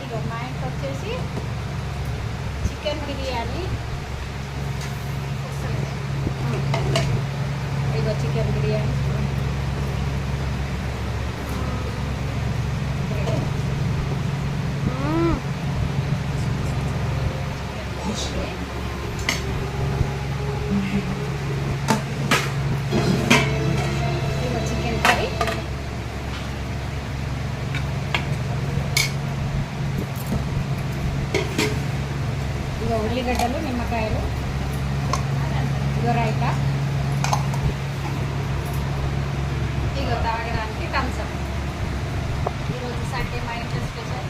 ఇగో మా ఇంట్లో వచ్చేసి చికెన్ బిర్యానీ. ఇగో చికెన్ బిర్యానీ. ఇగో చికెన్ కర్రీ. ఇగో ఉల్లిగడ్డలు, నిమ్మకాయలు, ఇగో రైతా, ఇగో తాగడానికి థమ్స్ అప్. ఈరోజు సండే మా ఇంట్లో స్పెషల్